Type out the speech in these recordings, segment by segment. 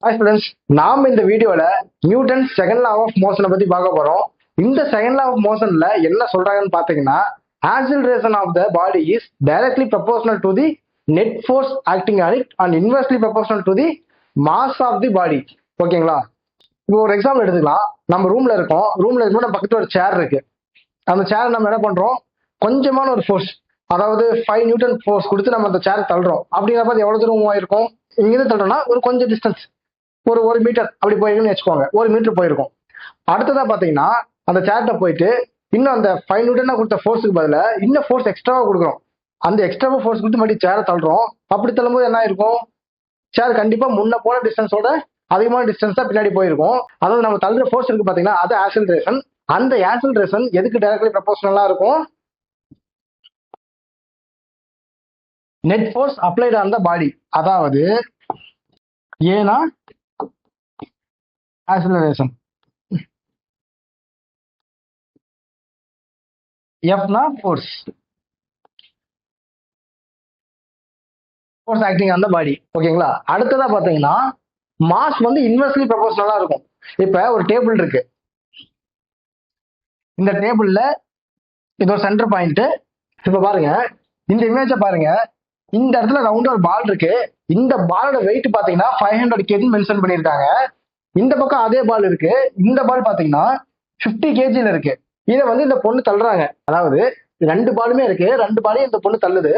Hi students, நாம இந்த வீடியோல நியூட்டன் செகண்ட் லா ஆஃப் மோஷனை பத்தி பார்க்க போறோம். இந்த செகண்ட் லா ஆஃப் மோஷன்ல என்ன சொல்றாங்கன்னு பாத்தீங்கன்னா, acceleration of the body is directly proportional to the net force acting on it and inversely proportional to the mass of the body. ஓகேங்களா? இப்போ ஒரு எக்ஸாம்பிள் எடுத்துக்கலாம். நம்ம ரூம்ல இருக்கோம். ரூம்ல இருக்கும்போது நம்ம பக்கத்துல ஒரு சேர் இருக்கு. அந்த சேர் நம்ம என்ன பண்றோம், கொஞ்சமான ஒரு ஃபோர்ஸ், அதாவது 5 நியூட்டன் ஃபோர்ஸ் கொடுத்து நம்ம அந்த சேர் தள்ளுறோம். அப்படிங்கிறப்ப அது எவ்வளவு தூரம் மூவ் ஆயிருக்கும்? இங்கிருந்து தள்ளுறோம்னா ஒரு கொஞ்சம் டிஸ்டன்ஸ், ஒரு மீட்டர் அப்படி போயிருக்குன்னு வச்சுக்கோங்க. 1 மீட்டர் போயிருக்கும். அடுத்ததா பாத்தீங்கன்னா அந்த சேர்ட்ட போயிட்டு இன்னும் அந்த 5 நியூட்டனா கொடுத்த ஃபோர்ஸுக்கு பதிலா இன்னும் ஃபோர்ஸ் எக்ஸ்ட்ராவா கொடுக்குறோம். அந்த எக்ஸ்ட்ராவா ஃபோர்ஸ் கொடுத்து மறுபடியும் சேரை தள்ளுறோம். அப்படி தள்ளும்போது என்ன இருக்கும்? சேர் கண்டிப்பா முன்ன போன டிஸ்டன்ஸோட அதிகமான டிஸ்டன்ஸ் தான் பின்னாடி போயிருக்கும். அதாவது நம்ம தள்ளுற ஃபோர்ஸ் இருக்கு பாத்தீங்கன்னா, அது ஆக்சிலரேஷன். அந்த ஆக்சிலரேஷன் எதுக்கு டைரக்ட்லி ப்ரொபோர்ஷனலா இருக்கும்? Net force applied on the body. அதாவது ஏனா acceleration, F na force acting on the body. ஓகேங்களா? அடுத்ததா பாத்தீங்கன்னா மாஸ் வந்து இன்வெர்ஸ்லி ப்ரொபோர்ஷனலா இருக்கும். இப்ப ஒரு டேபிள் இருக்கு. இந்த டேபிள்ல இது ஒரு சென்டர் பாயிண்ட். இப்ப பாருங்க, இந்த இமேஜ பாருங்க. இந்த இடத்துல ரவுண்டா ஒரு பால் இருக்கு. இந்த பாலோட வெயிட் பாத்தீங்கன்னா 500 kg மென்ஷன் பண்ணிருக்காங்க. இந்த பக்கம் அதே பால் இருக்கு. இந்த பால் பாத்தீங்கன்னா 50 kg இருக்கு. இதை வந்து இந்த பொண்ணு தள்ளுறாங்க. அதாவது 2 பாலுமே இருக்கு. 2 பாலையும் இந்த பொண்ணு தள்ளுது.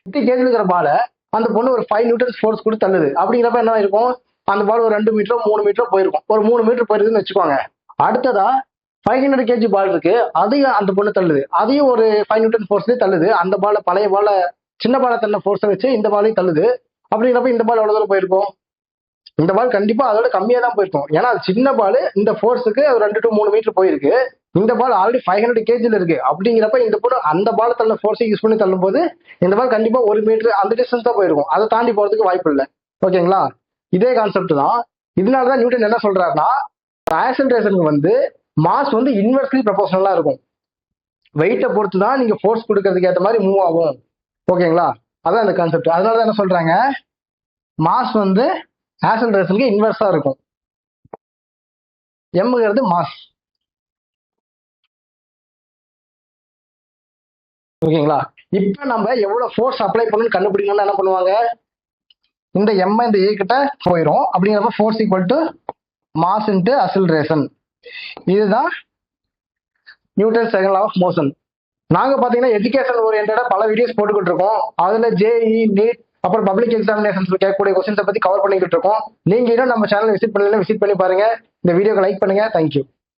50 kg இருக்கிற பால அந்த பொண்ணு ஒரு 5 நியூட்டன் ஃபோர்ஸ் கொடுத்து தள்ளுது. அப்படிங்கிறப்ப என்ன இருக்கும்? அந்த பால் ஒரு 2 மீட்டரோ 3 மீட்டரோ போயிருக்கும். ஒரு 3 மீட்டர் போயிருக்குன்னு வச்சுக்கோங்க. அடுத்ததா 500 kg பால் இருக்கு. அதையும் அந்த பொண்ணு தள்ளுது. அதையும் ஒரு 5 நியூட்டன் ஃபோர்ஸ்லயே தள்ளுது. அந்த பால, பழைய பால, சின்ன பால தள்ள ஃபோர்ஸை வச்சு இந்த பாலையும் தள்ளுது. அப்படிங்கிறப்ப இந்த பால் எவ்வளவு தூரம் போயிருக்கும்? இந்த பால் கண்டிப்பா அதோட கம்மியா தான் போயிருக்கும். ஏன்னா அது சின்ன பால், இந்த ஃபோர்ஸுக்கு 2 to 3 மீட்டர் போயிருக்கு. இந்த பால் ஆல்ரெடி 500 kg இருக்கு. அப்படிங்கிறப்ப இந்த பொண்ணு அந்த பால் தள்ள ஃபோர்ஸை யூஸ் பண்ணி தள்ளும் போது இந்த பால் கண்டிப்பா 1 மீட்டர் அந்த டிஸ்டன்ஸ் தான் போயிருக்கும். அதை தாண்டி போறதுக்கு வாய்ப்பு இல்லை. ஓகேங்களா? இதே கான்செப்ட் தான். இதனாலதான் நியூட்டன் என்ன சொல்றாருன்னா, ஆக்சிலரேஷனுக்கு வந்து மாஸ் வந்து இன்வெர்ஸ்லி ப்ரொபோர்ஷனலா இருக்கும். வெயிட்டை பொறுத்து தான் நீங்க ஃபோர்ஸ் கொடுக்கறதுக்கு ஏற்ற மாதிரி மூவ் ஆகும். ஓகேங்களா? அதான் இந்த கான்செப்ட். அதனாலதான் என்ன சொல்றாங்க, மாஸ் வந்து ஆக்சிலரேஷனுக்கு இன்வெர்ஸா இருக்கும். எம்ங்கிறது மாஸ். ஓகேங்களா? இப்ப நம்ம எவ்வளவு ஃபோர்ஸ் அப்ளை பண்ணணும்னு கண்டுபிடிக்கணும்னா என்ன பண்ணுவாங்க, இந்த எம் இந்த ஏ கிட்ட போயிடும். அப்படிங்கிறப்ப force equal to mass into acceleration. இதுதான் Newton second law of motion. நாங்க பாத்தீங்கன்னா எஜுகேஷன் ஓரியன்டா பல வீடியோஸ் போட்டுக்கிட்டு இருக்கோம். அதுல ஜேஇ, நீட், அப்புறம் பப்ளிக் எக்ஸாமினேஷன்ஸ் கேட்கக்கூடிய கொஸ்டின்ஸை பத்தி கவர் பண்ணிக்கிட்டு இருக்கோம். நீங்க இன்னும் நம்ம சேனல் விசிட் பண்ணி பாருங்க. இந்த வீடியோக்கு லைக் பண்ணுங்க. தேங்க்யூ.